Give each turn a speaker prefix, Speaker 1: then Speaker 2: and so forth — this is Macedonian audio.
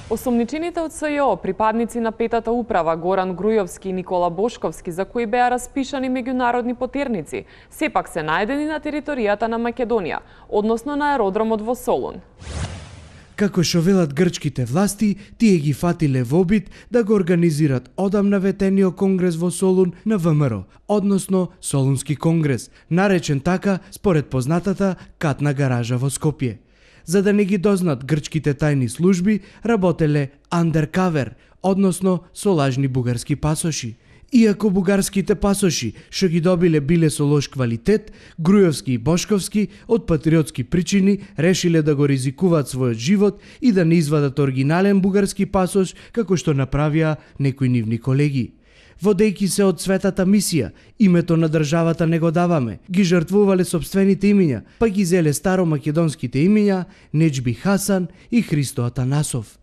Speaker 1: Осомничените од СЈО, припадници на петата управа Горан Грујовски и Никола Бошковски, за кои беа распишани меѓународни потерници, сепак се најдени на територијата на Македонија, односно на аеродромот во Солун.
Speaker 2: Како што велат грчките власти, тие ги фатиле во обид да го организират одамна ветениот конгрес во Солун на ВМРО, односно Солунски конгрес, наречен така според познатата катна гаража во Скопје. За да не ги дознат грчките тајни служби, работеле андеркавер, односно со лажни бугарски пасоши. Иако бугарските пасоши што ги добиле биле со лош квалитет, Грујовски и Бошковски од патриотски причини решиле да го ризикуваат својот живот и да не извадат оригинален бугарски пасош како што направија некои нивни колеги. Водејќи се од светата мисија, името на државата не го даваме, ги жртвувале сопствените имиња, па ги зеле старомакедонските имиња Неџби Хасан и Христо Атанасов.